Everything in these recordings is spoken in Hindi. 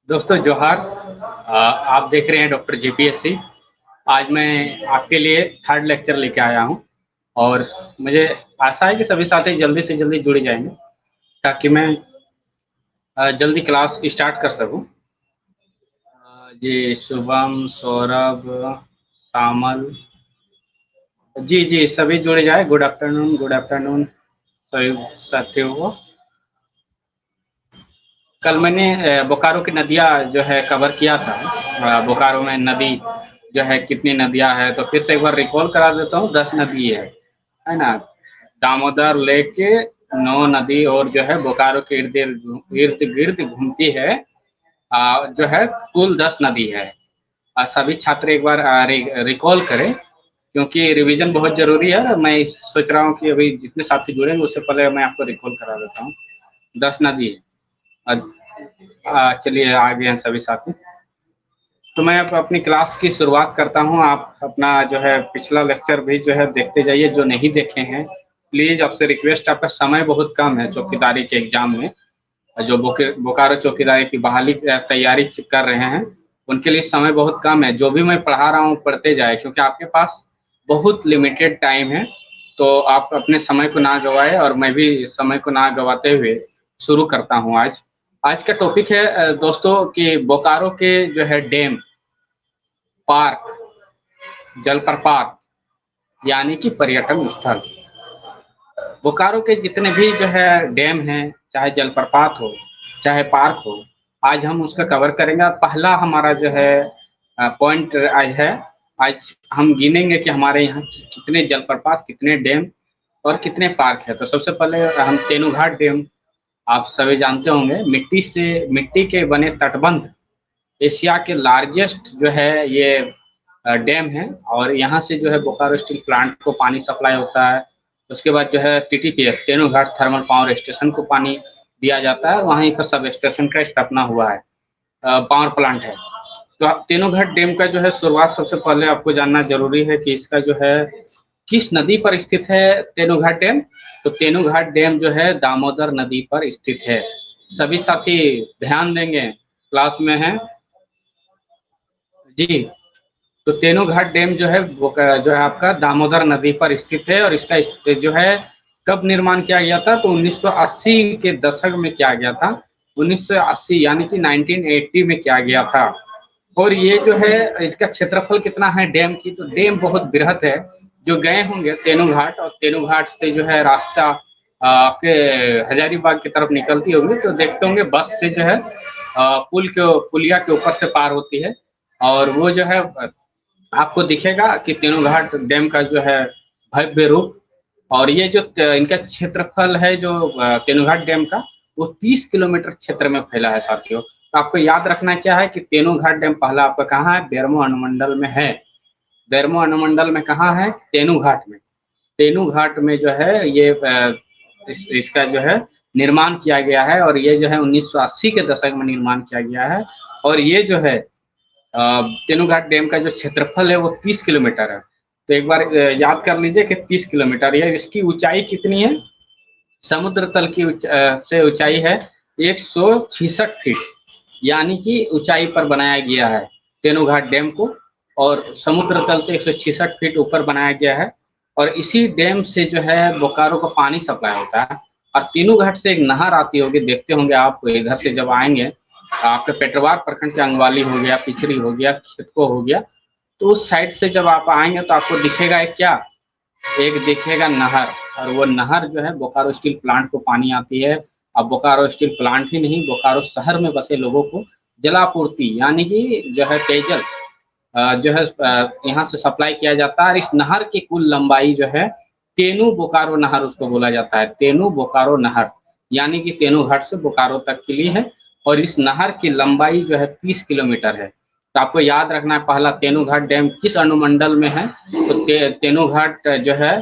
दोस्तों जोहार। आप देख रहे हैं डॉक्टर जीपीएससी। आज मैं आपके लिए थर्ड लेक्चर लेके आया हूँ और मुझे आशा है कि सभी साथी जल्दी से जल्दी जुड़ जाएंगे ताकि मैं जल्दी क्लास स्टार्ट कर सकूँ। जी शुभम, सौरभ, सामल, जी जी सभी जुड़ जाए। गुड आफ्टरनून सभी साथियों को। कल मैंने बोकारो की नदियाँ जो है कवर किया था। बोकारो में नदी जो है कितनी नदियाँ हैं, तो फिर से एक बार रिकॉल करा देता हूँ। 10 नदी है ना। दामोदर लेके 9 नदी और जो है बोकारो के इर्द गिर्द घूमती है। जो है कुल 10 नदी है। सभी छात्र एक बार रिकॉल करें क्योंकि रिवीजन बहुत जरूरी है। और मैं सोच रहा हूँ कि अभी जितने साथी जुड़ेंगे उससे पहले मैं आपको रिकॉल करा देता हूँ। 10 नदी है। चलिए आ गए हैं सभी साथी। तो मैं अब अपनी क्लास की शुरुआत करता हूं। आप अपना जो है पिछला लेक्चर भी जो है देखते जाइए। जो नहीं देखे हैं प्लीज आपसे रिक्वेस्ट, आपका समय बहुत कम है चौकीदारी के एग्जाम में। जो बोकारो चौकीदारी की बहाली तैयारी कर रहे हैं उनके लिए समय बहुत कम है। जो भी मैं पढ़ा रहा हूँ पढ़ते जाए क्योंकि आपके पास बहुत लिमिटेड टाइम है। तो आप अपने समय को ना गवाए और मैं भी समय को ना गवाते हुए शुरू करता हूँ। आज आज का टॉपिक है दोस्तों कि बोकारो के जो है डैम, पार्क, जलप्रपात यानी कि पर्यटन स्थल। बोकारो के जितने भी जो है डैम हैं, चाहे जलप्रपात हो चाहे पार्क हो, आज हम उसका कवर करेंगे। पहला हमारा जो है पॉइंट आज है, आज हम गिनेंगे कि हमारे यहाँ कितने जलप्रपात, कितने डैम और कितने पार्क है। तो सबसे पहले हम तेनूघाट डैम, आप सभी जानते होंगे, मिट्टी के बने तटबंध, एशिया के लार्जेस्ट जो है ये डैम है। और यहाँ से जो है बोकारो स्टील प्लांट को पानी सप्लाई होता है। उसके बाद जो है TTPS, Tenughat thermal power station को पानी दिया जाता है। वहीं पर सब स्टेशन का स्थापना हुआ है, पावर प्लांट है। तो तेनूघाट डैम का जो है शुरुआत सबसे पहले आपको जानना जरूरी है कि इसका जो है किस नदी पर स्थित है तेनूघाट डैम। तो तेनूघाट डैम जो है दामोदर नदी पर स्थित है। सभी साथी ध्यान देंगे, क्लास में है जी। तो तेनूघाट डैम जो है जो है आपका दामोदर नदी पर स्थित है। और इसका जो है कब निर्माण किया गया था, तो 1980 के दशक में किया गया था। 1980 यानी कि 1980 में किया गया था। और ये जो है इसका क्षेत्रफल कितना है डैम की, तो डैम बहुत बृहद है। जो गए होंगे तेनूघाट, और तेनूघाट से जो है रास्ता आपके हजारीबाग की तरफ निकलती होगी, तो देखते होंगे बस से जो है पुलिया के ऊपर से पार होती है। और वो जो है आपको दिखेगा कि तेनूघाट डैम का जो है भव्य रूप। और ये जो इनका क्षेत्रफल है जो तेनूघाट डैम का, वो 30 किलोमीटर क्षेत्र में फैला है साथियों। तो आपको याद रखना क्या है कि तेनूघाट डैम पहला आपका कहाँ है, बेरमो अनुमंडल में है। बेरमो अनुमंडल में कहाँ है, तेनूघाट में। तेनूघाट में जो है ये इसका जो है निर्माण किया गया है। और ये जो है 1980 के दशक में निर्माण किया गया है। और ये जो है तेनूघाट डैम का जो क्षेत्रफल है वो 30 किलोमीटर है। तो एक बार याद कर लीजिए कि 30 किलोमीटर है। इसकी ऊंचाई कितनी है, समुद्र तल की से ऊंचाई है 166 फीट, यानी कि ऊंचाई पर बनाया गया है तेनूघाट डैम को। और समुद्र तल से 166 फीट ऊपर बनाया गया है। और इसी डैम से जो है बोकारो को पानी सप्लाई होता है। और तेनूघाट से एक नहर आती होगी, देखते होंगे आप इधर से जब आएंगे, आपके पेटरवार प्रखंड के अंगवाली हो गया, पिछड़ी हो गया, खेतको हो गया, तो उस साइड से जब आप आएंगे तो आपको दिखेगा एक क्या, एक दिखेगा नहर। और वो नहर जो है बोकारो स्टील प्लांट को पानी आती है। अब बोकारो स्टील प्लांट ही नहीं, बोकारो शहर में बसे लोगों को जलापूर्ति यानी कि जो है पेयजल जो है यहाँ से सप्लाई किया जाता है। और इस नहर की कुल लंबाई जो है तेनू बोकारो नहर उसको बोला जाता है, तेनू बोकारो नहर, यानी कि तेनूघाट से बोकारो तक के लिए है। और इस नहर की लंबाई जो है 30 किलोमीटर है। तो आपको याद रखना है पहला तेनूघाट डैम किस अनुमंडल में है, तो तेनूघाट जो है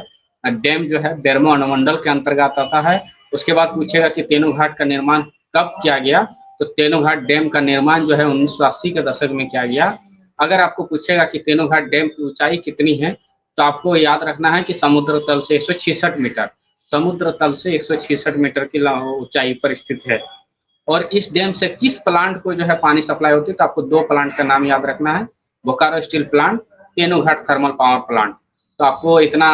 डैम जो है बेरमो अनुमंडल के अंतर्गत आता है। उसके बाद पूछेगा कि तेनूघाट का निर्माण कब किया गया, तो तेनूघाट डैम का निर्माण जो है 1980 के दशक में किया गया। अगर आपको पूछेगा कि तेनूघाट डैम की ऊंचाई कितनी है, तो आपको याद रखना है कि समुद्र तल से 166 मीटर, समुद्र तल से 166 मीटर की ऊंचाई पर स्थित है। और इस डैम से किस प्लांट को जो है पानी सप्लाई होती है, तो आपको 2 प्लांट का नाम याद रखना है, Bokaro steel plant, Tenughat thermal power plant. तो आपको इतना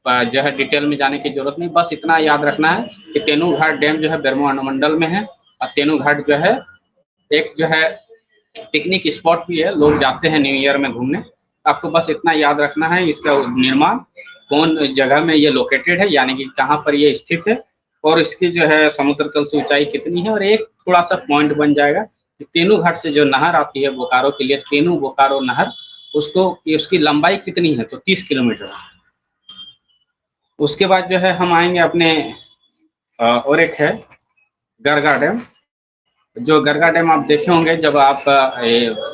जो है डिटेल में जाने की जरूरत नहीं, बस इतना याद रखना है कि तेनूघाट डैम जो है बेरमो अनुमंडल में है, और तेनूघाट जो है एक जो है पिकनिक स्पॉट भी है, लोग जाते हैं न्यू ईयर में घूमने। आपको बस इतना याद रखना है, इसका निर्माण कौन जगह में ये लोकेटेड है, यानी कि कहाँ पर ये स्थित है, और इसकी जो है समुद्र तल से ऊंचाई कितनी है। और एक थोड़ा सा पॉइंट बन जाएगा कि तेनूघाट से जो नहर आती है बोकारो के लिए, तेनू बोकारो नहर, उसको उसकी लंबाई कितनी है, तो 30 किलोमीटर। उसके बाद जो है हम आएंगे अपने और एक है गरगा डैम। जो गरगा डैम आप देखे होंगे जब आप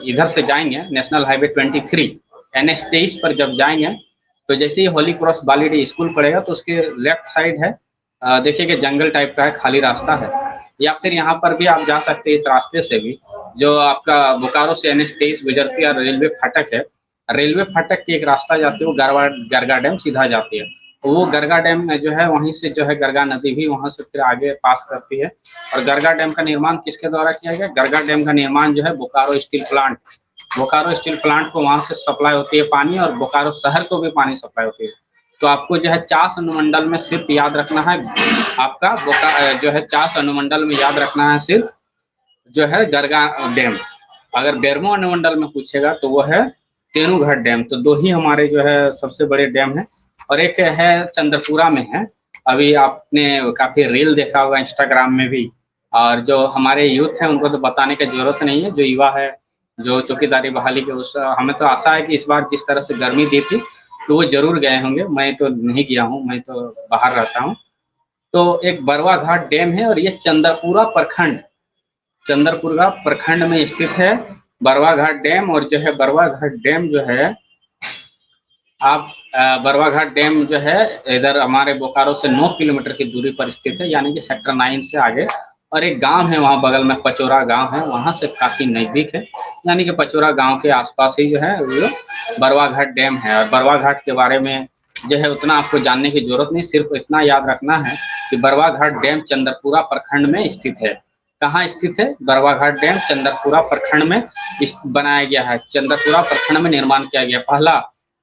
इधर से जाएंगे नेशनल हाईवे 23 NH 23 पर जब जाएंगे, तो जैसे ही होली क्रॉस बालीडी स्कूल पड़ेगा तो उसके लेफ्ट साइड है, देखिए जंगल टाइप का है, खाली रास्ता है, या फिर यहाँ पर भी आप जा सकते हैं इस रास्ते से भी, जो आपका बोकारो से NH 23 गुजरती है, रेलवे फाटक है, रेलवे फाटक की एक रास्ता जाती है, वो गरगा डैम सीधा जाती है। वो गरगा डैम में जो है वहीं से जो है गरगा नदी भी वहां से फिर आगे पास करती है। और गरगा डैम का निर्माण किसके द्वारा किया गया, गरगा डैम का निर्माण जो है Bokaro steel plant, Bokaro steel plant को वहां से सप्लाई होती है पानी, और बोकारो शहर को भी पानी सप्लाई होती है। तो आपको जो है चास अनुमंडल में सिर्फ याद रखना है, आपका जो है चास अनुमंडल में याद रखना है सिर्फ जो है गरगा डैम। अगर बेरमो अनुमंडल में पूछेगा तो वो है तेनूघाट डैम। तो 2 ही हमारे जो है सबसे बड़े डैम है। और एक है चंद्रपुरा में है, अभी आपने काफी रील देखा होगा इंस्टाग्राम में भी, और जो हमारे यूथ है उनको तो बताने की जरूरत नहीं है, जो युवा है जो चौकीदारी बहाली के, उस हमें तो आशा है कि इस बार जिस तरह से गर्मी दी थी तो वो जरूर गए होंगे, मैं तो नहीं गया हूँ, मैं तो बाहर रहता हूँ। तो एक बरवा घाट डैम है, और ये चंद्रपुरा प्रखंड, चंद्रपुरा प्रखंड में स्थित है बरवा घाट डैम। और जो है बरवा घाट डैम जो है आप बरवा घाट डैम जो है इधर हमारे बोकारो से 9 किलोमीटर की दूरी पर स्थित है, यानी कि सेक्टर 9 से आगे। और एक गांव है वहाँ बगल में, पचोरा गांव है, वहाँ से काफी नजदीक है, यानी कि पचोरा गांव के आसपास ही जो है वो बरवा घाट डैम है। और बरवा घाट के बारे में जो है उतना आपको जानने की जरूरत नहीं, सिर्फ इतना याद रखना है कि बरवा घाट डैम चंद्रपुरा प्रखंड में स्थित है। कहाँ स्थित है, बरवा घाट डैम चंद्रपुरा प्रखंड में बनाया गया है, चंद्रपुरा प्रखंड में निर्माण किया गया। पहला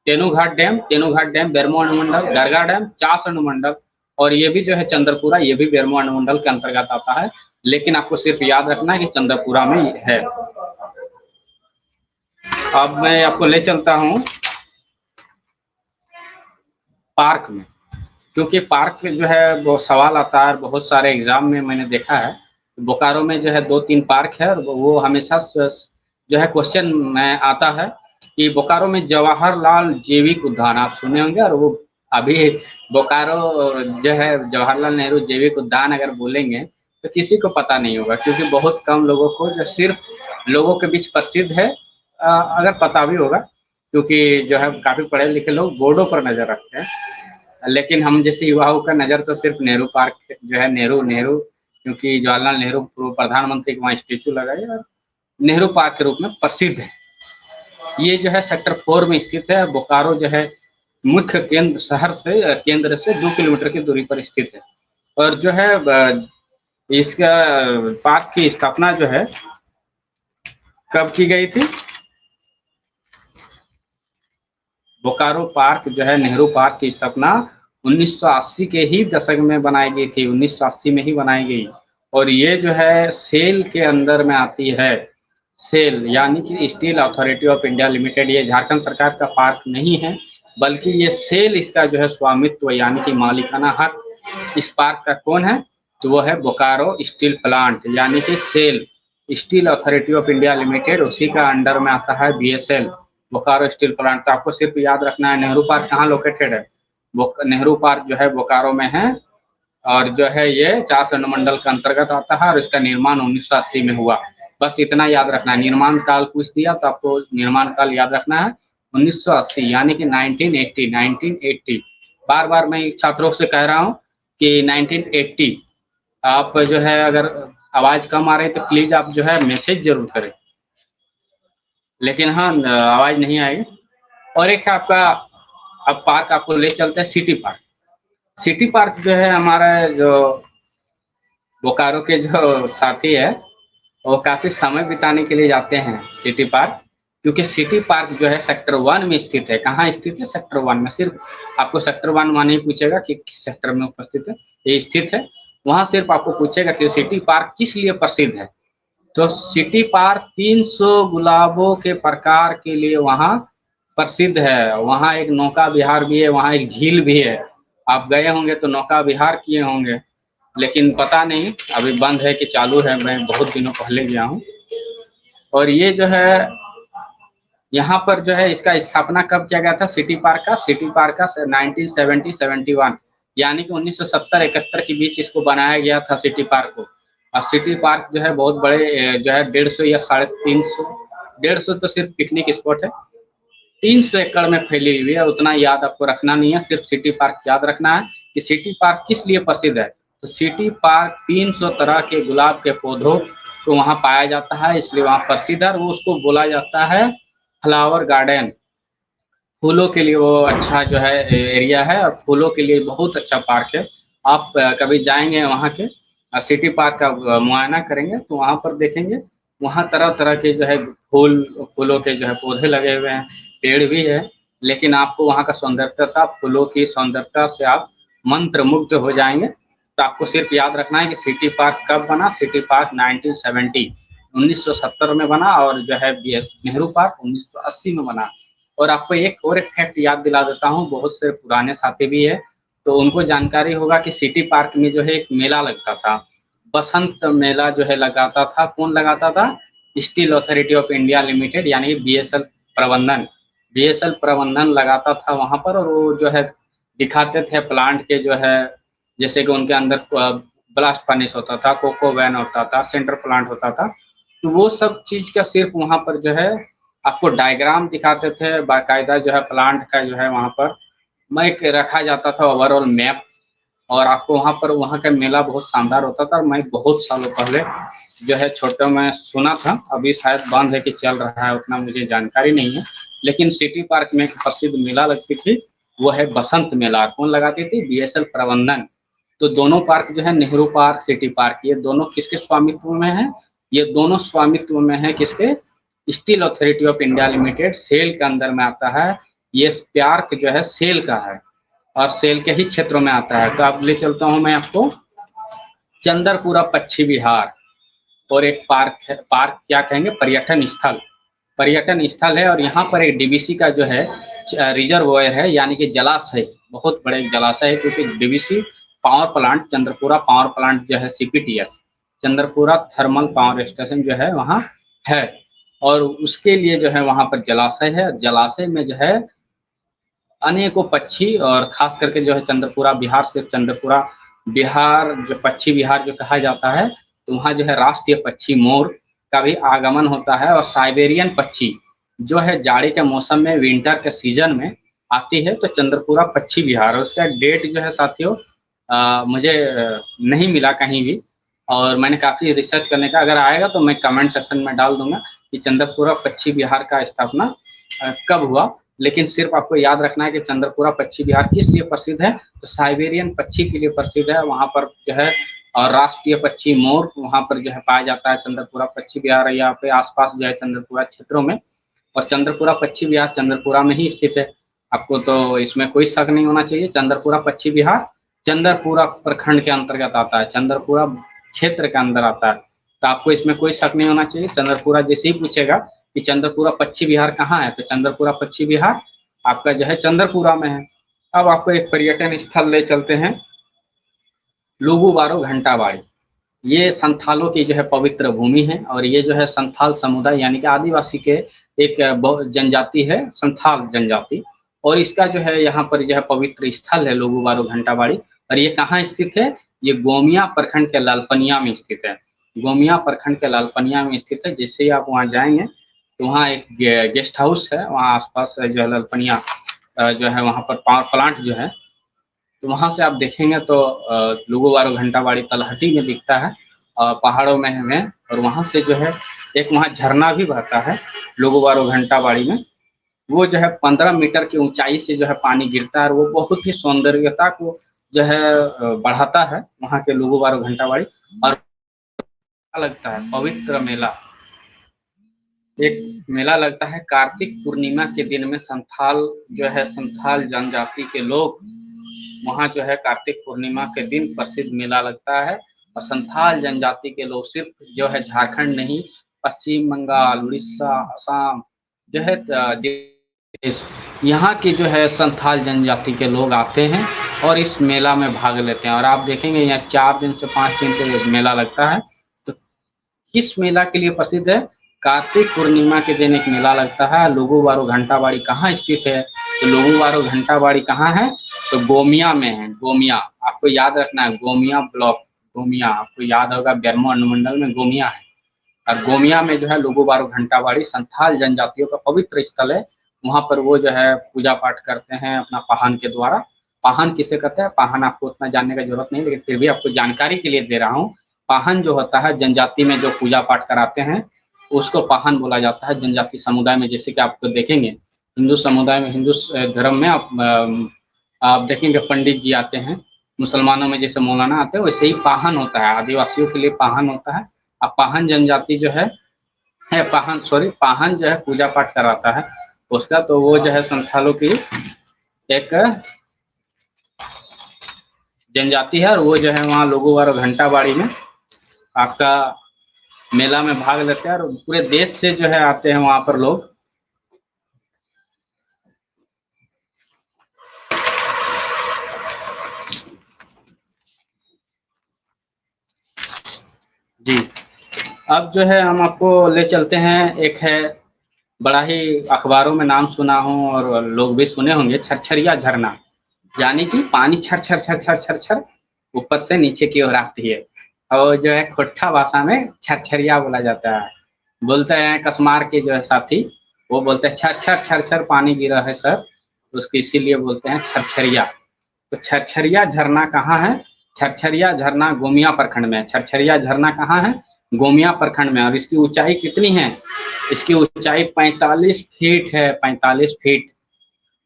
तेनूघाट डैम बेरमो अनुमंडल, गरगा डैम चास अनुमंडल, और ये भी जो है चंद्रपुरा, ये भी बेरमो अनुमंडल के अंतर्गत आता है, लेकिन आपको सिर्फ याद रखना है कि चंद्रपुरा में है। अब मैं आपको ले चलता हूँ पार्क में, क्योंकि पार्क जो है वो सवाल आता है, बहुत सारे एग्जाम में मैंने देखा है। बोकारो में जो है 2-3 पार्क है, और वो हमेशा जो है क्वेश्चन में आता है कि बोकारो में जवाहरलाल जैविक उद्यान आप सुने होंगे, और वो अभी बोकारो जो है जवाहरलाल नेहरू जैविक उद्यान अगर बोलेंगे तो किसी को पता नहीं होगा, क्योंकि बहुत कम लोगों को, जो सिर्फ लोगों के बीच प्रसिद्ध है, अगर पता भी होगा, क्योंकि जो है काफी पढ़े लिखे लोग बोर्डों पर नजर रखते हैं, लेकिन हम जैसे युवाओं का नजर तो सिर्फ नेहरू पार्क जो है, नेहरू क्योंकि जवाहरलाल नेहरू पूर्व प्रधानमंत्री का वहाँ स्टेचू लगा है, और नेहरू पार्क के रूप में प्रसिद्ध है। ये जो है सेक्टर 4 में स्थित है, बोकारो जो है मुख्य केंद्र शहर से केंद्र से 2 किलोमीटर की दूरी पर स्थित है। और जो है इसका पार्क की स्थापना जो है कब की गई थी, बोकारो पार्क जो है नेहरू पार्क की स्थापना 1980 के ही दशक में बनाई गई थी, 1980 में ही बनाई गई। और ये जो है सेल के अंदर में आती है, सेल यानी कि steel Authority of India limited. ये झारखंड सरकार का पार्क नहीं है, बल्कि ये सेल इसका जो है स्वामित्व यानी कि मालिकाना हक इस पार्क का कौन है, तो वो है बोकारो स्टील प्लांट, यानी कि SAIL Steel Authority of India Limited, उसी का अंडर में आता है BSL बोकारो स्टील प्लांट। तो आपको सिर्फ याद रखना है नेहरू पार्क कहाँ लोकेटेड है, नेहरू पार्क जो है बोकारो में है, और जो है ये चास अनुमंडल के अंतर्गत आता है, और इसका निर्माण 1980 में हुआ। बस इतना याद रखना है, निर्माण काल पूछ दिया तो आपको निर्माण काल याद रखना है 1980, यानी कि 1980। बार बार मैं छात्रों से कह रहा हूँ कि 1980। आप जो है अगर आवाज कम आ रही तो प्लीज आप जो है मैसेज जरूर करें, लेकिन हाँ आवाज नहीं आएगी। और एक है आपका, अब पार्क आपको ले चलते हैं सिटी पार्क। सिटी पार्क जो है हमारा जो बोकारो के जो साथी है वो काफ़ी समय बिताने के लिए जाते हैं सिटी पार्क, क्योंकि सिटी पार्क जो है सेक्टर 1 में स्थित है। कहाँ स्थित है? सेक्टर 1 में। सिर्फ आपको सेक्टर 1 वहाँ नहीं पूछेगा कि किस सेक्टर में उपस्थित है, ये स्थित है। वहाँ सिर्फ आपको पूछेगा कि सिटी पार्क किस लिए प्रसिद्ध है। तो सिटी पार्क 300 गुलाबों के प्रकार के लिए वहाँ प्रसिद्ध है। वहाँ एक नौका विहार भी है, वहाँ एक झील भी है। आप गए होंगे तो नौका विहार किए होंगे, लेकिन पता नहीं अभी बंद है कि चालू है, मैं बहुत दिनों पहले गया हूँ। और ये जो है यहाँ पर जो है इसका स्थापना कब किया गया था सिटी पार्क का? सिटी पार्क का 1970-71 यानी कि 1970-71 के बीच इसको बनाया गया था सिटी पार्क को। और सिटी पार्क जो है बहुत बड़े जो है 150 या 350, 150 तो सिर्फ पिकनिक स्पॉट है, 300 एकड़ में फैली हुई है। उतना याद आपको रखना नहीं है, सिर्फ सिटी पार्क याद रखना है कि सिटी पार्क किस लिए प्रसिद्ध है। तो सिटी पार्क 300 तरह के गुलाब के पौधों को वहाँ पाया जाता है, इसलिए वहाँ प्रसिद्ध है। और वो उसको बोला जाता है फ्लावर गार्डन। फूलों के लिए वो अच्छा जो है एरिया है, और फूलों के लिए बहुत अच्छा पार्क है। आप कभी जाएंगे वहाँ के सिटी पार्क का मुआयना करेंगे तो वहाँ पर देखेंगे, वहाँ तरह तरह के जो है फूलों के जो है पौधे लगे हुए हैं, पेड़ भी है। लेकिन आपको वहाँ का सौंदर्यता, फूलों की सौंदर्यता से आप मंत्रमुग्ध हो जाएंगे। तो आपको सिर्फ याद रखना है कि सिटी पार्क कब बना। सिटी पार्क 1970 में बना, और जो है नेहरू पार्क 1980 में बना। और आपको एक और एक फैक्ट याद दिला देता हूँ, बहुत से पुराने साथी भी है तो उनको जानकारी होगा कि सिटी पार्क में जो है एक मेला लगता था, बसंत मेला जो है लगाता था। कौन लगाता था? Steel Authority of India limited यानी बीएसएल प्रबंधन। बीएसएल प्रबंधन लगाता था वहाँ पर, और वो जो है दिखाते थे प्लांट के जो है, जैसे कि उनके अंदर ब्लास्ट फर्नेस होता था, कोको वैन होता था, सेंटर प्लांट होता था। तो वो सब चीज़ का सिर्फ वहाँ पर जो है आपको डायग्राम दिखाते थे, बाकायदा जो है प्लांट का जो है वहाँ पर मैं रखा जाता था ओवरऑल मैप। और आपको वहाँ पर वहाँ का मेला बहुत शानदार होता था। और मैं बहुत सालों पहले जो है छोटे में सुना था, अभी शायद बंद है कि चल रहा है उतना मुझे जानकारी नहीं है। लेकिन सिटी पार्क में एक प्रसिद्ध मेला लगती थी, वो है बसंत मेला। कौन लगाती थी? बीएसएल प्रबंधन। तो दोनों पार्क जो है नेहरू पार्क, सिटी पार्क, ये दोनों किसके स्वामित्व में है? ये दोनों स्वामित्व में है किसके? Steel Authority of India Limited, SAIL के अंदर में आता है। ये पार्क जो है सेल का है और सेल के ही क्षेत्रों में आता है। तो अब ले चलता हूँ मैं आपको चंदरपुरा पक्षी विहार। और एक पार्क है, पार्क क्या कहेंगे, पर्यटन स्थल। पर्यटन स्थल है, और यहाँ पर एक डीवीसी का जो है रिजर्वोयर है, यानी कि जलाशय, बहुत बड़े जलाशय है। क्योंकि DVC power plant, Chandrapura power plant जो है सीपीटीएस, चंद्रपुरा थर्मल पावर स्टेशन जो है वहाँ है, और उसके लिए जो है वहाँ पर जलाशय है। जलाशय में जो है अनेकों पक्षी, और खास करके जो है चंद्रपुरा बिहार, सिर्फ चंद्रपुरा बिहार जो पक्षी विहार जो कहा जाता है, तो वहाँ जो है राष्ट्रीय पक्षी मोर का भी आगमन होता है। और साइबेरियन पक्षी जो है जाड़े के मौसम में, विंटर के सीजन में आती है। तो चंद्रपुरा पक्षी विहार, और उसका डेट जो है साथियों मुझे नहीं मिला कहीं भी, और मैंने काफ़ी रिसर्च करने का, अगर आएगा तो मैं कमेंट सेक्शन में डाल दूंगा कि चंद्रपुरा पक्षी विहार का स्थापना कब हुआ। लेकिन सिर्फ आपको याद रखना है कि चंद्रपुरा पक्षी विहार किस लिए प्रसिद्ध है? तो साइबेरियन पक्षी के लिए प्रसिद्ध है। वहाँ पर जो है और राष्ट्रीय पक्षी मोर वहाँ पर जो है पाया जाता है। चंद्रपुरा पक्षी विहार यहाँ पे आसपास जो है चंद्रपुरा क्षेत्रों में, और चंद्रपुरा पक्षी विहार चंद्रपुरा में ही स्थित है। आपको तो इसमें कोई शक नहीं होना चाहिए। चंद्रपुरा पक्षी विहार चंद्रपुरा प्रखंड के अंतर्गत आता है, चंद्रपुरा क्षेत्र के अंदर आता है। तो आपको इसमें कोई शक नहीं होना चाहिए। चंद्रपुरा जैसे ही पूछेगा कि चंद्रपुरा पक्षी विहार कहाँ है, तो चंद्रपुरा पक्षी विहार आपका जो है चंद्रपुरा में है। अब आपको एक पर्यटन स्थल ले चलते हैं, लुगुबारो घंटाबाड़ी। ये संथालों की जो है पवित्र भूमि है, और ये जो है संथाल समुदाय यानी कि आदिवासी के एक जनजाति है, संथाल जनजाति। और इसका जो है यहाँ पर जो है पवित्र स्थल है लुगुबारो घंटाबाड़ी। और ये कहाँ स्थित है? ये गोमिया प्रखंड के लालपनिया में स्थित है। गोमिया प्रखंड के लालपनिया में स्थित है। जैसे ही आप वहाँ जाएंगे तो वहाँ एक गेस्ट हाउस है, वहाँ आसपास जो है लालपनिया जो है वहाँ पर पावर प्लांट जो है, तो वहाँ से आप देखेंगे तो लुगुबारो घंटाबाड़ी तलहटी में दिखता है, पहाड़ों में है। और वहाँ से जो है एक वहाँ झरना भी बहता है लुगुबारो घंटाबाड़ी में। वो जो है 15 मीटर की ऊंचाई से जो है पानी गिरता है, और वो बहुत ही सौंदर्यता को जो है बढ़ाता है वहाँ के लुगुबारो घंटाबाड़ी। और लगता है पवित्र मेला, एक मेला लगता है कार्तिक पूर्णिमा के दिन में। संथाल जो है, संथाल जनजाति के लोग वहाँ जो है कार्तिक पूर्णिमा के दिन प्रसिद्ध मेला लगता है। और संथाल जनजाति के लोग सिर्फ जो है झारखंड नहीं, पश्चिम बंगाल, उड़ीसा, असम जो है यहाँ की जो है संथाल जनजाति के लोग आते हैं और इस मेला में भाग लेते हैं। और आप देखेंगे यहाँ 4 दिन से 5 दिन तक मेला लगता है। तो किस मेला के लिए प्रसिद्ध है? कार्तिक पूर्णिमा के दिन एक मेला लगता है। लोगोवारो घंटाबाड़ी कहाँ स्थित है? तो लोगोवारो घंटाबाड़ी कहाँ है? तो गोमिया में है। गोमिया आपको याद रखना है, गोमिया ब्लॉक, गोमिया आपको याद होगा, बेरमो अनुमंडल में गोमिया है। और गोमिया में जो है लोगोवारो घंटाबाड़ी संथाल जनजातियों का पवित्र स्थल है। वहाँ पर वो जो है पूजा पाठ करते हैं अपना पाहन के द्वारा। पाहन किसे कहते हैं? पाहन आपको उतना जानने का जरूरत नहीं, लेकिन फिर भी आपको जानकारी के लिए दे रहा हूँ। पाहन जो होता है जनजाति में जो पूजा पाठ कराते हैं उसको पाहन बोला जाता है। जनजाति समुदाय में जैसे कि आपको देखेंगे हिंदू समुदाय में, हिंदू धर्म में आप देखेंगे पंडित जी आते हैं, मुसलमानों में जैसे मौलाना आते हैं वैसे ही पाहन होता है, आदिवासियों के लिए पाहन होता है। अब पाहन जनजाति जो है पाहन पाहन जो है पूजा पाठ कराता है उसका, तो वो जो है संथालों की एक जनजाति है। और वो जो है वहाँ लोगोवारो घंटाबाड़ी में आपका मेला में भाग लेते हैं और पूरे देश से जो है आते हैं वहाँ पर लोग। जी, अब जो है हम आपको ले चलते हैं, एक है बड़ा ही अखबारों में नाम सुना हूँ और लोग भी सुने होंगे, छरछरिया झरना। यानी कि पानी छर छर छर छर छर छर ऊपर से नीचे की ओर आती है, और जो है खोट्ठा भाषा में छरछरिया बोला जाता है। बोलते हैं कसमार के जो है साथी, वो बोलते हैं छर छर छर छर पानी गिरा है सर, उसको इसीलिए बोलते हैं छरछरिया। तो छरछरिया झरना कहाँ है? छरछरिया झरना गोमिया प्रखंड में है। छरछरिया झरना कहाँ है? गोमिया प्रखंड में। और इसकी ऊंचाई कितनी है? इसकी ऊंचाई 45 फीट है। 45 फीट,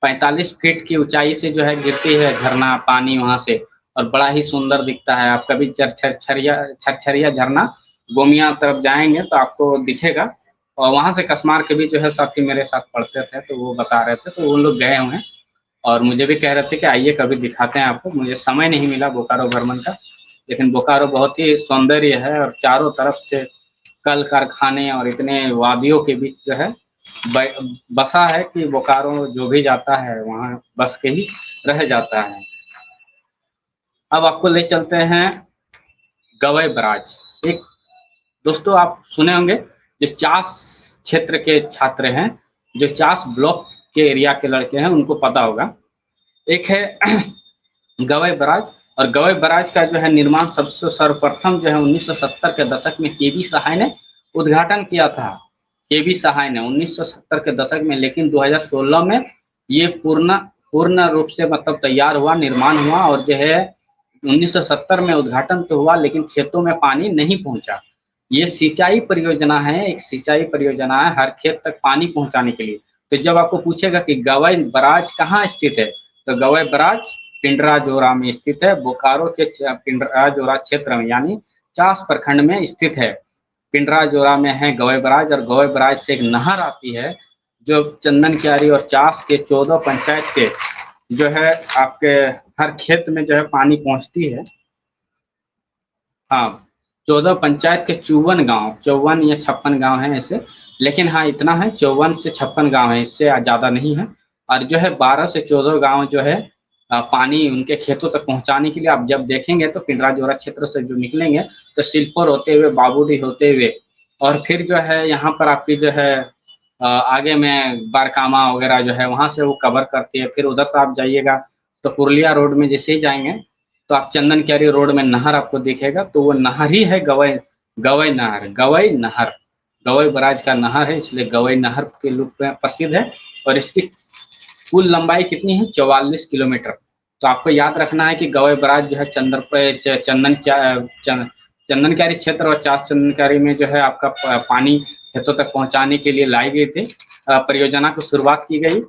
45 फीट की ऊंचाई से जो है गिरती है झरना पानी वहां से, और बड़ा ही सुंदर दिखता है। आप कभी छरछरिया झरना गोमिया तरफ जाएंगे तो आपको दिखेगा। और वहां से कसमार के भी जो है साथी मेरे साथ पढ़ते थे तो वो बता रहे थे, तो वो लोग गए हुए हैं और मुझे भी कह रहे थे कि आइए कभी दिखाते हैं आपको। मुझे समय नहीं मिला बोकारो भ्रमण का, लेकिन बोकारो बहुत ही सौंदर्य है और चारों तरफ से कल कारखाने और इतने वादियों के बीच जो है बसा है कि बोकारो जो भी जाता है वहाँ बस के ही रह जाता है। अब आपको ले चलते हैं गवई बराज। एक दोस्तों आप सुने होंगे, जो चास क्षेत्र के छात्र हैं, जो चास ब्लॉक के एरिया के लड़के हैं, उनको पता होगा। एक है गवई बराज, और गवई बराज का जो है निर्माण सबसे सर्वप्रथम जो है 1970 के दशक में केबी सहाय ने उद्घाटन किया था। केबी सहाय ने 1970 के दशक में, लेकिन 2016 में ये पूर्ण रूप से मतलब तैयार हुआ, निर्माण हुआ। और जो है 1970 में उद्घाटन तो हुआ, लेकिन खेतों में पानी नहीं पहुंचा। ये सिंचाई परियोजना है, एक सिंचाई परियोजना है हर खेत तक पानी पहुंचाने के लिए। तो जब आपको पूछेगा कि गवई बराज कहाँ स्थित है, तो गवई बराज पिंडराजोरा में स्थित है, बोकारो के पिंडराजोरा क्षेत्र में यानी चास प्रखंड में स्थित है। पिंडराजोरा में है गवई बराज, और गवई बराज से एक नहर आती है जो चंदन क्यारी और चास के 14 पंचायत के जो है आपके हर खेत में जो है पानी पहुंचती है। हाँ, 14 पंचायत के 54 गांव, 54 या 56 गांव हैं ऐसे, लेकिन हाँ इतना है 54 से 56 गांव है, इससे ज्यादा नहीं है। और जो है 12 से 14 गांव जो है पानी उनके खेतों तक पहुंचाने के लिए आप जब देखेंगे तो पिंडराजोरा क्षेत्र से जो निकलेंगे तो शिल्पुर होते हुए, बाबूडी होते हुए, और फिर जो है यहाँ पर आपकी जो है आगे में बारकामा वगैरह जो है वहां से वो कवर करती है। फिर उधर से आप जाइएगा तो पुरुलिया रोड में जैसे ही जाएंगे तो आप चंदन क्यारी रोड में नहर आपको दिखेगा, तो वो नहर ही है गवई नहर। गवई नहर गवई बराज का नहर है, इसलिए गवई नहर के रूप में प्रसिद्ध है। और इसकी कुल लंबाई कितनी है? 44 किलोमीटर। तो आपको याद रखना है कि गवई बराज जो है चंदन क्यारी क्षेत्र और चास चंदन क्यारी में जो है आपका पानी खेतों तक पहुंचाने के लिए लाई गई थी। परियोजना को शुरुआत की गई।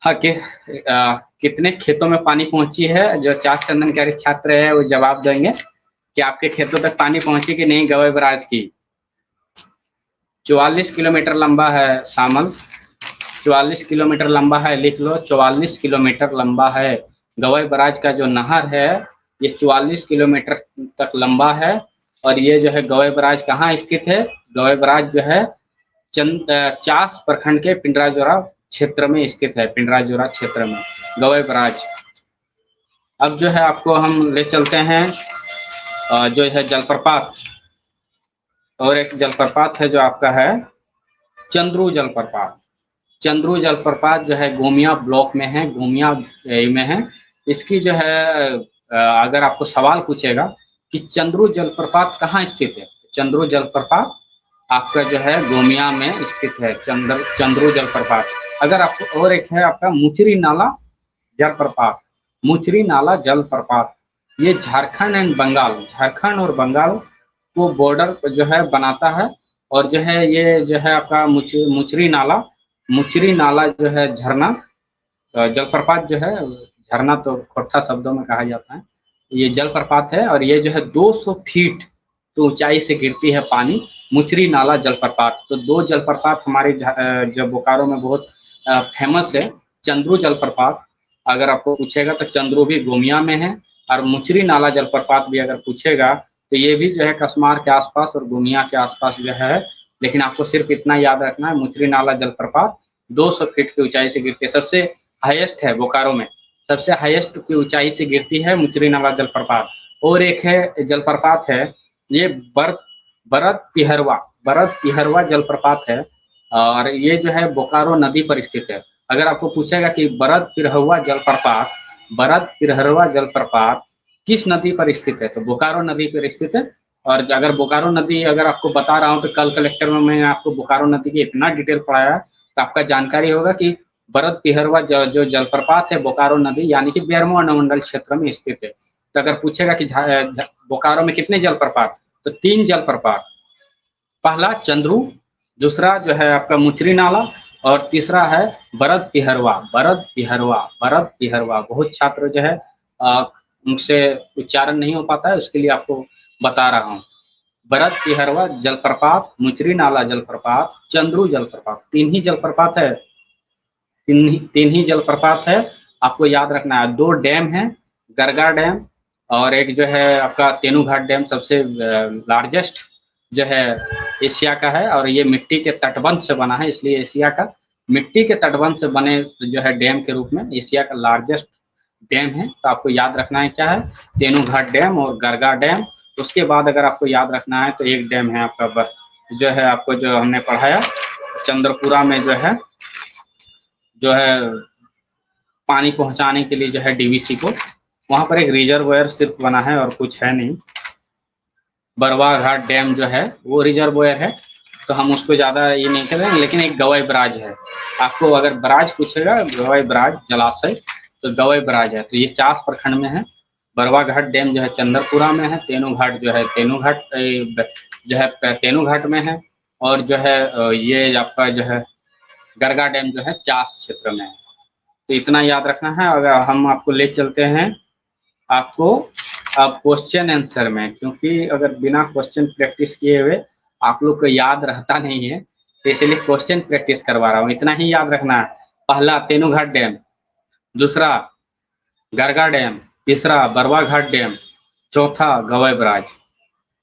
हाँ कितने खेतों में पानी पहुंची है, जो चास चंदन क्यारी छात्र है वो जवाब देंगे। कि आपके खेतों तक पानी पहुंची कि नहीं गवई बराज की। 44 किलोमीटर लंबा है सामल, 44 किलोमीटर लंबा है, लिख लो 44 किलोमीटर लंबा है। गवई बराज का जो नहर है ये 44 किलोमीटर तक लंबा है। और ये जो है गवई बराज कहाँ स्थित है? गवई बराज जो है चास प्रखंड के पिंडराजोरा क्षेत्र में स्थित है, पिंडराजोरा क्षेत्र में गवई बराज। अब जो है आपको हम ले चलते हैं जो है जलप्रपात, और एक जलप्रपात है जो आपका है चंद्रू जलप्रपात। चंद्रू जलप्रपात जो है गोमिया ब्लॉक में है, गोमिया में है। इसकी जो है अगर आपको सवाल पूछेगा कि चंद्रू जलप्रपात कहाँ स्थित है, चंद्रू जलप्रपात आपका जो है गोमिया में स्थित है, चंद्रू जलप्रपात। अगर आपको और एक है आपका मुचरी नाला जलप्रपात, मुचरी नाला जलप्रपात, ये झारखंड एंड बंगाल, झारखंड और बंगाल को बॉर्डर जो है बनाता है। और जो है ये जो है आपका मुचरी नाला, मुचरी नाला जो है झरना जलप्रपात जो है, झरना तो खोट्टा शब्दों में कहा जाता है, ये जलप्रपात है। और ये जो है 200 फीट तो ऊंचाई से गिरती है पानी, मुचरी नाला जलप्रपात। तो दो जलप्रपात हमारे जो बोकारो में बहुत फेमस है। चंद्रू जलप्रपात अगर आपको पूछेगा तो चंद्रू भी गोमिया में है, और मुचरी नाला जलप्रपात भी अगर पूछेगा तो ये भी जो है कसमार के आसपास और गोमिया के आसपास जो है। लेकिन आपको सिर्फ इतना याद रखना है, मुचरी नाला जलप्रपात 200 फीट की ऊंचाई से गिरती है, सबसे हाईएस्ट है बोकारो में, सबसे हाईएस्ट की ऊंचाई से गिरती है मुचरी नाला जलप्रपात। और एक है जलप्रपात है ये बरत पिहरवा, बरत पिहरवा जलप्रपात है, और ये जो है बोकारो नदी पर स्थित है। अगर आपको पूछेगा कि बरत पिहरवा जलप्रपात, बरत पिहरवा जलप्रपात किस नदी पर स्थित है, तो बोकारो नदी पर स्थित है। और अगर बोकारो नदी अगर आपको बता रहा हूँ तो कल के लेक्चर में मैंने आपको बोकारो नदी की इतना डिटेल पढ़ाया तो आपका जानकारी होगा कि बरत पिहरवा जो जलप्रपात है बोकारो नदी यानी कि बेरमो अनुमंडल क्षेत्र में स्थित है। तो अगर पूछेगा कि बोकारो में कितने जलप्रपात, तो 3 जलप्रपात, पहला चंद्रू, दूसरा जो है आपका मुचरी नाला, और तीसरा है बरत पिहरवा, बरत पिहरवा, बरत पिहरवा। बहुत छात्र जो है उनसे उच्चारण नहीं हो पाता है, उसके लिए आपको बता रहा हूँ। बरत पिहरवा जलप्रपात, मुचरी नाला जलप्रपात, चंद्रू जलप्रपात, 3 ही जलप्रपात है, तीन ही जलप्रपात है। आपको याद रखना है। 2 डैम है, गरगा डैम और एक जो है आपका तेनूघाट डैम, सबसे लार्जेस्ट जो है एशिया का है, और ये मिट्टी के तटबंध से बना है, इसलिए एशिया का मिट्टी के तटबंध से बने जो है डैम के रूप में एशिया का लार्जेस्ट डैम है। तो आपको याद रखना है क्या है, तेनूघाट डैम और गरगा डैम। उसके बाद अगर आपको याद रखना है तो एक डैम है आपका जो है आपको जो हमने पढ़ाया चंद्रपुरा में जो है पानी पहुंचाने के लिए जो है डीवीसी को, वहां पर एक रिजर्वोयर सिर्फ बना है और कुछ है नहीं। बरवा घाट डैम जो है वो रिजर्वोयर है, तो हम उसको ज्यादा ये नहीं कर रहे हैं। लेकिन एक गवई बराज है, आपको अगर बराज पूछेगा गवई बराज जलाशय तो गवई बराज है। तो ये चास प्रखंड में है। बरवा घाट डैम जो है चंद्रपुरा में है, तेनूघाट जो है तेनूघाट जो है तेनूघाट में है, और जो है ये आपका जो है गरगा डैम जो है चास क्षेत्र में है। तो इतना याद रखना है। अगर हम आपको ले चलते हैं आपको अब क्वेश्चन आंसर में, क्योंकि अगर बिना क्वेश्चन प्रैक्टिस किए हुए आप लोग को याद रहता नहीं है, तो इसलिए क्वेश्चन प्रैक्टिस करवा रहा हूँ। इतना ही याद रखना है, पहला तेनूघाट डैम, दूसरा गरगा डैम, तीसरा बरवा घाट डैम, चौथा गवई बराज।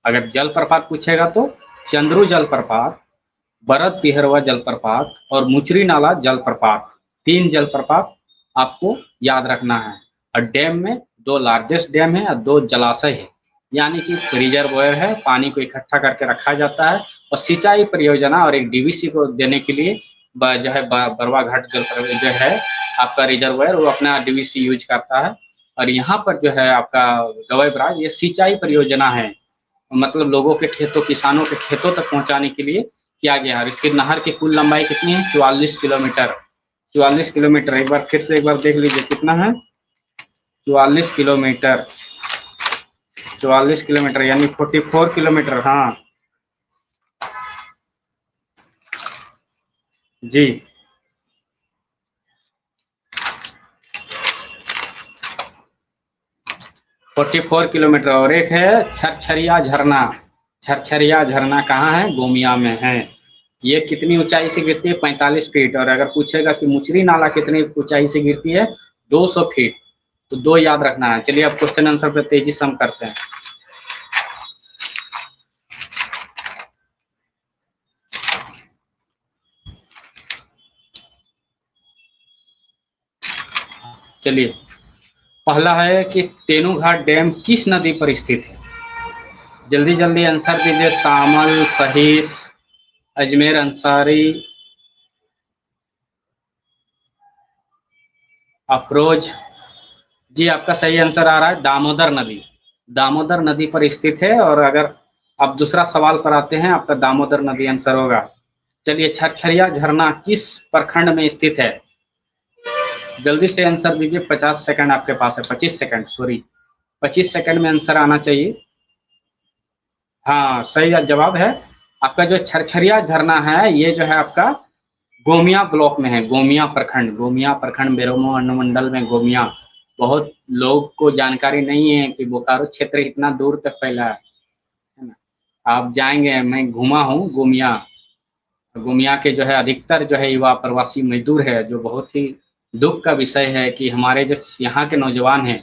अगर जलप्रपात पूछेगा तो चंद्रू जलप्रपात, बरत पिहरवा जलप्रपात और मुचरी नाला जलप्रपात, 3 जलप्रपात आपको याद रखना है। और डैम में 2 लार्जेस्ट डैम है और 2 जलाशय है, यानी कि रिजर्वोयर है, पानी को इकट्ठा करके रखा जाता है। और सिंचाई परियोजना और एक डीवीसी को देने के लिए जो है बरवा घाट जो है आपका रिजर्वोयर वो अपना डीवीसी यूज करता है। और यहाँ पर जो है आपका गवई बराज ये सिंचाई परियोजना है, मतलब लोगों के खेतों, किसानों के खेतों तक पहुंचाने के लिए किया गया है। इसकी नहर की कुल लंबाई कितनी है, 44 किलोमीटर, 44 किलोमीटर। एक बार फिर से एक बार देख लीजिए कितना है, 44 किलोमीटर, 44 किलोमीटर यानी 44 किलोमीटर। हाँ जी, 44 किलोमीटर। और एक है छरछरिया झरना। छरछरिया झरना कहाँ है? गोमिया में है। ये कितनी ऊंचाई से गिरती है? 45 फीट। और अगर पूछेगा कि मुचरी नाला कितनी ऊंचाई से गिरती है? 200 फीट। तो दो याद रखना है। चलिए अब क्वेश्चन आंसर पे तेजी से हम करते हैं। चलिए पहला है कि तेनूघाट डैम किस नदी पर स्थित है? जल्दी जल्दी आंसर दीजिए। शामल, सहीस, अजमेर अंसारी, अफरोज। जी आपका सही आंसर आ रहा है दामोदर नदी। दामोदर नदी पर स्थित है। और अगर आप दूसरा सवाल पर आते हैं, आपका दामोदर नदी आंसर होगा। चलिए छरछरिया झरना किस प्रखंड में स्थित है? जल्दी से आंसर दीजिए। 50 सेकंड आपके पास है। 25 सेकंड, सॉरी 25 सेकंड में आंसर आना चाहिए। हाँ सही जवाब है आपका। जो छरछरिया झरना है ये जो है आपका गोमिया ब्लॉक में है। गोमिया प्रखंड, गोमिया प्रखंड बेरोमो अनुमंडल में गोमिया। बहुत लोग को जानकारी नहीं है कि बोकारो क्षेत्र इतना दूर तक फैला है ना। आप जाएंगे, मैं घूमा हूँ गोमिया। गोमिया के जो है अधिकतर जो है युवा प्रवासी मजदूर है, जो बहुत ही दुख का विषय है कि हमारे जो यहाँ के नौजवान हैं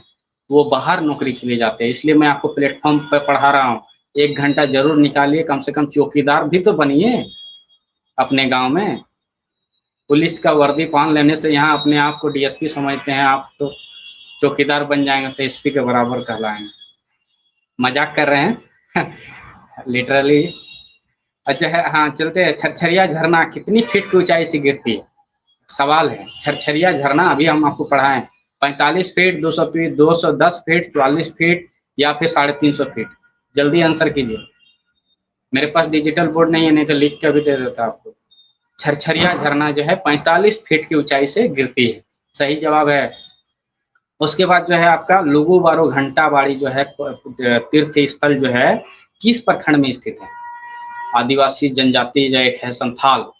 वो बाहर नौकरी के लिए जाते हैं। इसलिए मैं आपको प्लेटफॉर्म पर पढ़ा रहा हूँ। 1 घंटा जरूर निकालिए, कम से कम चौकीदार भी तो बनिए अपने गांव में। पुलिस का वर्दी पहन लेने से यहाँ अपने आप को डीएसपी समझते हैं आप, तो चौकीदार बन जाएंगे तो एसपी के बराबर कहलाएंगे। मजाक कर रहे हैं लिटरली। अच्छा है, हाँ चलते हैं। छरछरिया झरना कितनी फीट की ऊंचाई से गिरती है? सवाल है। छरछरिया झरना अभी हम आपको पढ़ाएं। 45 फीट, 200 फीट, 210 फीट, 44 फीट या फिर 350 फीट? जल्दी आंसर कीजिए। मेरे पास डिजिटल बोर्ड नहीं है, नहीं तो लिख के भी दे देता आपको। छरछरिया झरना जो है 45 फीट की ऊंचाई से गिरती है। सही जवाब है। उसके बाद जो है आपका लुगु बारो घंटा बाड़ी जो है तीर्थ स्थल जो है किस प्रखंड में स्थित है? आदिवासी जनजाति जो एक है संथाल,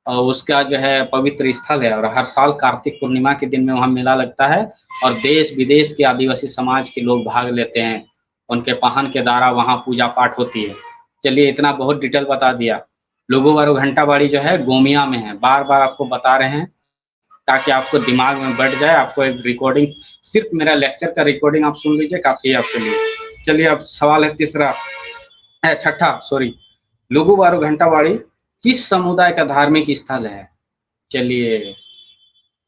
और उसका जो है पवित्र स्थल है। और हर साल कार्तिक पूर्णिमा के दिन में वहाँ मेला लगता है और देश विदेश के आदिवासी समाज के लोग भाग लेते हैं। उनके वाहन के द्वारा वहाँ पूजा पाठ होती है। चलिए इतना बहुत डिटेल बता दिया। लुगु बारो घंटा बाड़ी जो है गोमिया में है। बार बार आपको बता रहे हैं ताकि आपको दिमाग में बैठ जाए। आपको एक रिकॉर्डिंग, सिर्फ मेरा लेक्चर का रिकॉर्डिंग आप सुन लीजिए, काफी है आपके लिए। चलिए अब सवाल है तीसरा, छठा सॉरी। लुगु बारो घंटाबाड़ी किस समुदाय का धार्मिक स्थल है? चलिए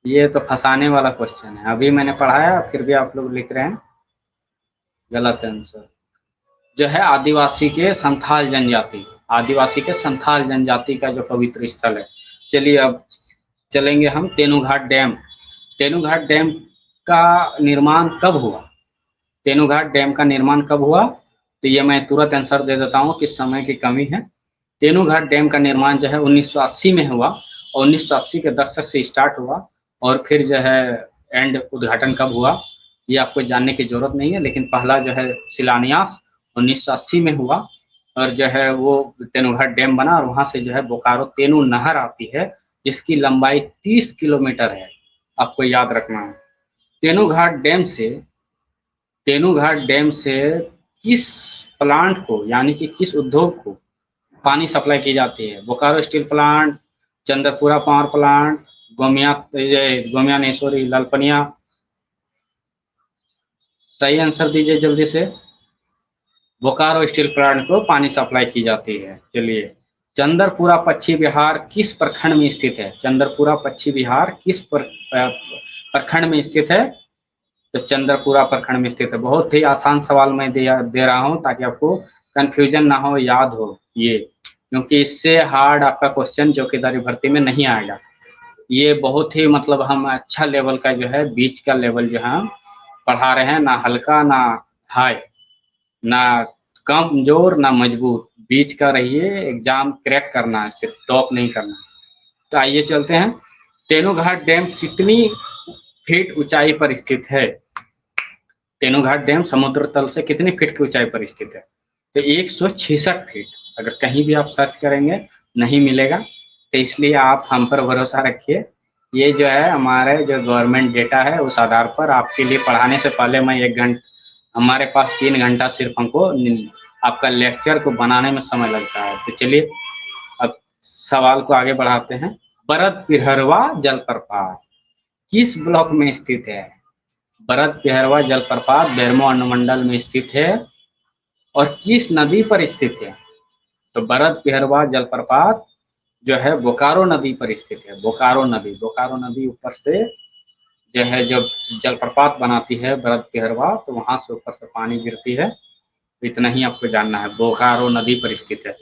ये तो फंसाने वाला क्वेश्चन है। अभी मैंने पढ़ाया फिर भी आप लोग लिख रहे हैं गलत आंसर। जो है आदिवासी के संथाल जनजाति, आदिवासी के संथाल जनजाति का जो पवित्र स्थल है। चलिए अब चलेंगे हम तेनूघाट डैम। तेनूघाट डैम का निर्माण कब हुआ? तेनूघाट डैम का निर्माण कब हुआ? तो ये मैं तुरंत आंसर दे देता हूँ कि समय की कमी है। तेनूघाट डैम का निर्माण जो है 1980 में हुआ। और 1980 के दशक से स्टार्ट हुआ। और फिर जो है एंड उद्घाटन कब हुआ ये आपको जानने की जरूरत नहीं है, लेकिन पहला जो है शिलान्यास 1980 में हुआ। और जो है वो तेनूघाट डैम बना और वहाँ से जो है बोकारो तेनू नहर आती है जिसकी लंबाई 30 किलोमीटर है। आपको याद रखना है। तेनूघाट डैम से तेनूघाट डैम से किस प्लांट को, यानी कि किस उद्योग को पानी सप्लाई की जाती है? Bokaro steel plant, Chandrapura power plant, Gomia, Gomia नहीं सॉरी लालपनिया। सही आंसर दीजिए जल्दी से। बोकारो स्टील प्लांट को पानी सप्लाई की जाती है। चलिए चंद्रपुरा पश्चिम बिहार किस प्रखंड में स्थित है? चंद्रपुरा पश्चिम बिहार किस प्रखंड में स्थित है? तो चंद्रपुरा प्रखंड में स्थित है। बहुत ही आसान सवाल मैं दे रहा हूं ताकि आपको कंफ्यूजन ना हो, याद हो ये, क्योंकि इससे हार्ड आपका क्वेश्चन चौकीदारी भर्ती में नहीं आएगा। ये बहुत ही मतलब हम अच्छा लेवल का जो है, बीच का लेवल जो है पढ़ा रहे हैं, ना हल्का ना हाई, ना कमजोर ना मजबूत, बीच का रहिए। एग्जाम क्रैक करना है, सिर्फ टॉप नहीं करना। तो आइए चलते हैं। तेनूघाट डैम कितनी फीट ऊंचाई पर स्थित है? तेनूघाट डैम समुद्र तल से कितनी फीट की ऊंचाई पर स्थित है? तो 166 फीट। अगर कहीं भी आप सर्च करेंगे नहीं मिलेगा, तो इसलिए आप हम पर भरोसा रखिए। ये जो है हमारे जो गवर्नमेंट डेटा है उस आधार पर आपके लिए पढ़ाने से पहले मैं हमारे पास 3 घंटा सिर्फ हमको आपका लेक्चर को बनाने में समय लगता है। तो चलिए अब सवाल को आगे बढ़ाते हैं। बरद पिहरवा जलप्रपात किस ब्लॉक में स्थित है? बरद पिहरवा जलप्रपात बेरमो अनुमंडल में स्थित है और किस नदी पर स्थित है? तो बरद पिहरवा जलप्रपात जो है बोकारो नदी पर स्थित है। बोकारो नदी ऊपर से जो है जब जलप्रपात बनाती है बरद पिहरवा, तो वहां से ऊपर से पानी गिरती है। इतना ही आपको जानना है, बोकारो नदी पर स्थित है।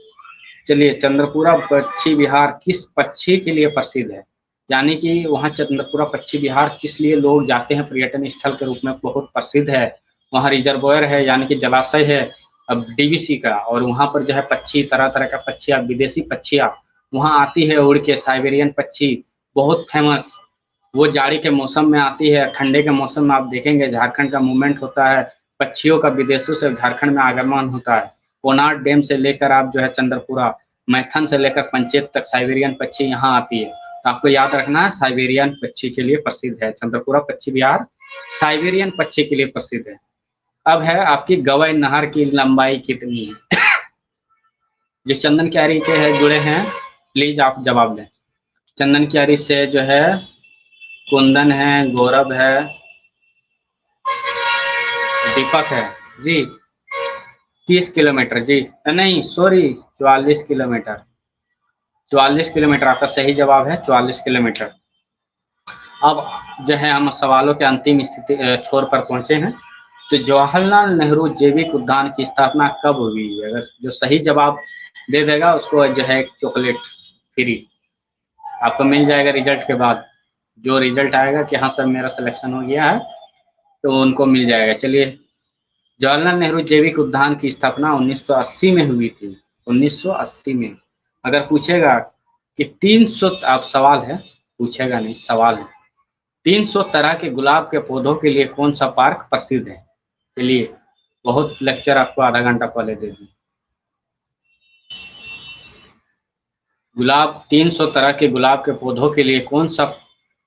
चलिए, चंद्रपुरा पक्षी विहार किस पक्षी के लिए प्रसिद्ध है? यानी कि वहाँ चंद्रपुरा पक्षी विहार किस लिए लोग जाते हैं, पर्यटन स्थल के रूप में बहुत प्रसिद्ध है। वहाँ रिजर्वोयर है, यानी कि जलाशय है अब डीवीसी का, और वहाँ पर जो है पक्षी, तरह तरह का पक्षियाँ, विदेशी पक्षियाँ वहाँ आती है उड़ के। साइबेरियन पक्षी बहुत फेमस, वो जाड़ी के मौसम में आती है। ठंडे के मौसम में आप देखेंगे झारखंड का मूवमेंट होता है, पक्षियों का विदेशों से झारखंड में आगमन होता है। कोनार्ड डैम से लेकर आप जो है चंद्रपुरा, मैथन से लेकर पंचेत तक साइबेरियन पक्षी यहाँ आती है। तो आपको याद रखना है, साइबेरियन पक्षी के लिए प्रसिद्ध है चंद्रपुरा पक्षी विहार, साइबेरियन पक्षी के लिए प्रसिद्ध है। अब है आपकी गवई नहर की लंबाई कितनी है? जो चंदन क्यारी के है जुड़े हैं, प्लीज आप जवाब दें। चंदन क्यारी से जो है कुंदन है, गौरव है, दीपक है जी। 30 किलोमीटर जी, नहीं सॉरी 44 किलोमीटर। 44 किलोमीटर आपका सही जवाब है, 44 किलोमीटर। अब जो है हम सवालों के अंतिम स्थिति छोर पर पहुंचे हैं। तो जवाहरलाल नेहरू जैविक उद्यान की स्थापना कब हुई? अगर जो सही जवाब दे देगा उसको जो है चॉकलेट फ्री आपको मिल जाएगा रिजल्ट के बाद। जो रिजल्ट आएगा कि हाँ सर मेरा सिलेक्शन हो गया है, तो उनको मिल जाएगा। चलिए, जवाहरलाल नेहरू जैविक उद्यान की स्थापना 1980 में हुई थी। 1980 में। अगर पूछेगा कि 300, आप सवाल है, पूछेगा नहीं सवाल है, 300 तरह के गुलाब के पौधों के लिए कौन सा पार्क प्रसिद्ध है? चलिए, बहुत लेक्चर आपको आधा घंटा पहले दे दी। 300 तरह के गुलाब के पौधों के लिए कौन सा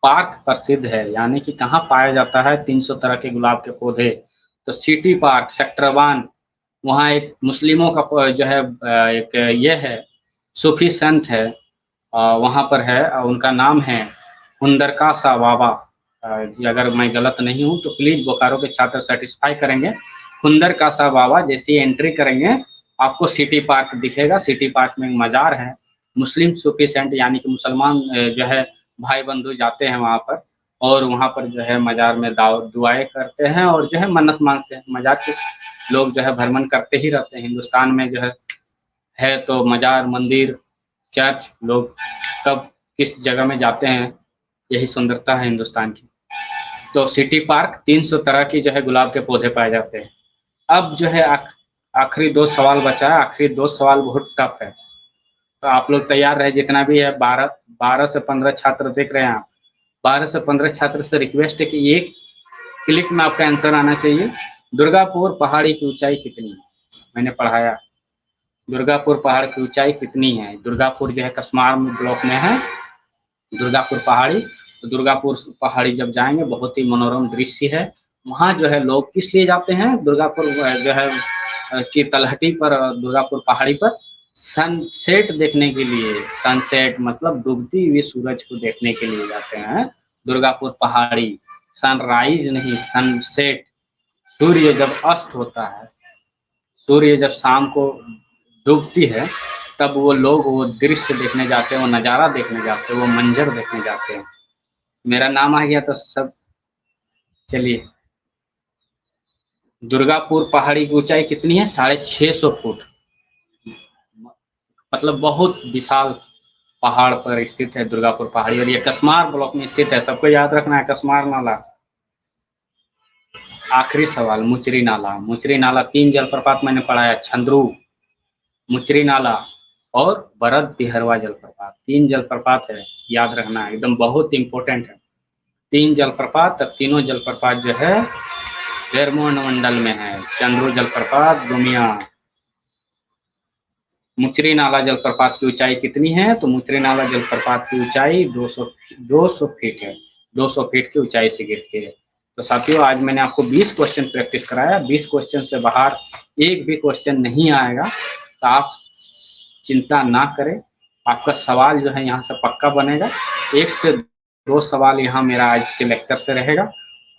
पार्क प्रसिद्ध है, यानी कि कहाँ पाया जाता है 300 तरह के गुलाब के पौधे? तो सिटी पार्क सेक्टर 1, वहाँ एक मुस्लिमों का जो है एक ये है, सूफी संत है, वहाँ पर है, उनका नाम है हुंदरका सा बाबा। अगर मैं गलत नहीं हूँ तो प्लीज बोकारो के छात्र सेटिस्फाई करेंगे। हुंदरका सा बाबा जैसी एंट्री करेंगे आपको सिटी पार्क दिखेगा। सिटी पार्क में एक मजार है, मुस्लिम सूफी सेंट यानी कि मुसलमान जो है भाई बंधु जाते हैं वहाँ पर, और वहाँ पर जो है मजार में दुआएं करते हैं और जो है मन्नत मांगते हैं। मजार के लोग जो है भ्रमण करते ही रहते हैं हिंदुस्तान में, जो है तो मजार, मंदिर, चर्च लोग कब किस जगह में जाते हैं, यही सुंदरता है हिंदुस्तान की। तो सिटी पार्क 300 तरह की जो है गुलाब के पौधे पाए जाते हैं। अब जो है आखिरी 2 सवाल बचा है। आखिरी 2 सवाल बहुत टफ है, तो आप लोग तैयार रहे। जितना भी है 12 से 15 छात्र देख रहे हैं आप, 12 से 15 छात्र से रिक्वेस्ट है कि एक क्लिक में आपका आंसर आना चाहिए। दुर्गापुर पहाड़ी की ऊंचाई कितनी है? मैंने पढ़ाया, दुर्गापुर पहाड़ की ऊंचाई कितनी है? दुर्गापुर जो है कसमार ब्लॉक में है दुर्गापुर पहाड़ी। तो दुर्गापुर पहाड़ी जब जाएंगे बहुत ही मनोरम दृश्य है। वहाँ जो है लोग किस लिए जाते हैं? दुर्गापुर जो है की तलहटी पर, दुर्गापुर पहाड़ी पर सनसेट देखने के लिए। सनसेट मतलब डूबती हुई सूरज को देखने के लिए जाते हैं दुर्गापुर पहाड़ी। सनराइज नहीं, सनसेट। सूर्य जब अस्त होता है, सूर्य जब शाम को डूबती है, तब वो लोग वो दृश्य देखने जाते हैं, वो नज़ारा देखने जाते हैं, वो मंजर देखने जाते हैं। मेरा नाम आ गया तो सब। चलिए, दुर्गापुर पहाड़ी की ऊंचाई कितनी है? 650 फुट। मतलब बहुत विशाल पहाड़ पर स्थित है दुर्गापुर पहाड़ी, और ये कसमार ब्लॉक में स्थित है। सबको याद रखना है कसमार नाला। आखिरी सवाल, मुचरी नाला। मुचरी नाला 3 जलप्रपात मैंने पढ़ाया, छंद्रू, मुचरी नाला और बरद पिहरवा जलप्रपात। 3 जलप्रपात है, याद रखना है, एकदम बहुत इंपॉर्टेंट है। 3 जलप्रपात। अब तीनों जलप्रपात जो है बेरमो मंडल में है। चंद्रू जलप्रपात, गुमिया। मुचरी नाला जलप्रपात की ऊंचाई कितनी है? तो मुचरी नाला जलप्रपात की ऊंचाई 200 फीट है। 200 फीट की ऊंचाई से गिरती है। तो साथियों आज मैंने आपको 20 क्वेश्चन प्रैक्टिस कराया, 20 क्वेश्चन से बाहर एक भी क्वेश्चन नहीं आएगा, तो आप चिंता ना करें, आपका सवाल जो है यहाँ से पक्का बनेगा। 1 से 2 सवाल यहाँ मेरा आज के लेक्चर से रहेगा,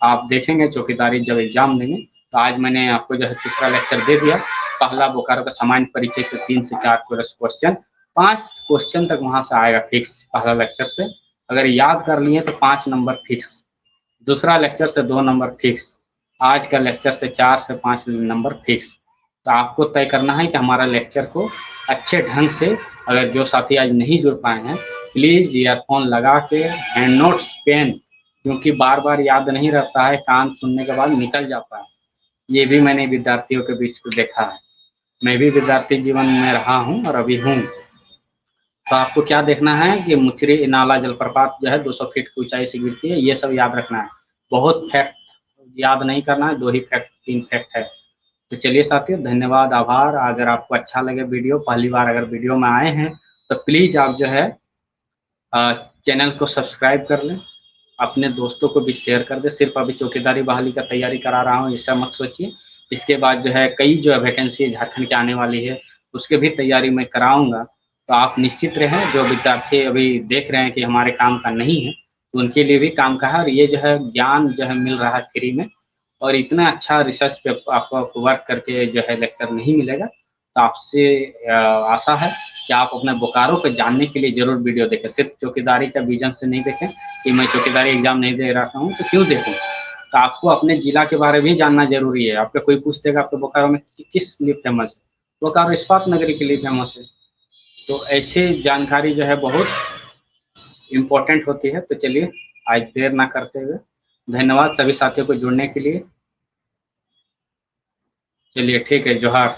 आप देखेंगे चौकीदारी जब एग्जाम देंगे। तो आज मैंने आपको जो है तीसरा लेक्चर दे दिया, पहला बोकारो का सामान्य परिचय से 3 से 4 क्वेश्चन, 5 क्वेश्चन तक वहां से आएगा फिक्स पहला लेक्चर से, अगर याद कर लिए तो 5 नंबर फिक्स, दूसरा लेक्चर से 2 नंबर फिक्स, आज का लेक्चर से 4 से 5 नंबर फिक्स। तो आपको तय करना है कि हमारा लेक्चर को अच्छे ढंग से, अगर जो साथी आज नहीं जुड़ पाए हैं प्लीज़ ईयरफोन लगा के हैंड नोट्स पेन, क्योंकि बार बार याद नहीं रहता है, कान सुनने के बाद निकल जाता है। ये भी मैंने विद्यार्थियों के बीच को देखा है, मैं भी विद्यार्थी जीवन में रहा हूँ और अभी हूँ। तो आपको क्या देखना है कि मुचरी नाला जलप्रपात जो है 200 फीट की ऊंचाई से गिरती है, ये सब याद रखना है, बहुत फैक्ट याद नहीं करना है, 2 ही फैक्ट 3 फैक्ट है। तो चलिए साथियों, धन्यवाद, आभार। अगर आपको अच्छा लगे वीडियो, पहली बार अगर वीडियो में आए हैं तो प्लीज़ आप जो है चैनल को सब्सक्राइब कर लें, अपने दोस्तों को भी शेयर कर दें। सिर्फ अभी चौकीदारी बहाली का तैयारी करा रहा हूँ ऐसा मत सोचिए, इसके बाद जो है कई जो है वैकेंसी झारखंड की आने वाली है, उसके भी तैयारी मैं कराऊंगा। तो आप निश्चित रहें, जो विद्यार्थी अभी देख रहे हैं कि हमारे काम का नहीं है, तो उनके लिए भी काम का है, और ये जो है ज्ञान जो है मिल रहा है फ्री में, और इतना अच्छा रिसर्च पे आपको वर्क करके जो है लेक्चर नहीं मिलेगा। तो आपसे आशा है कि आप अपने बोकारो को जानने के लिए जरूर वीडियो देखें, सिर्फ चौकीदारी का विजन से नहीं देखें कि मैं चौकीदारी एग्जाम नहीं दे रहा हूँ तो क्यों देखूँ। तो आपको अपने जिला के बारे में जानना जरूरी है। आपका कोई पूछतेगा आपको बोकारो में किस लिए फेमस है, बोकारो इस्पात नगरी के लिए फेमस है। तो ऐसे जानकारी जो है बहुत इम्पोर्टेंट होती है। तो चलिए आज देर ना करते हुए धन्यवाद सभी साथियों को जुड़ने के लिए। चलिए ठीक है, जोहार।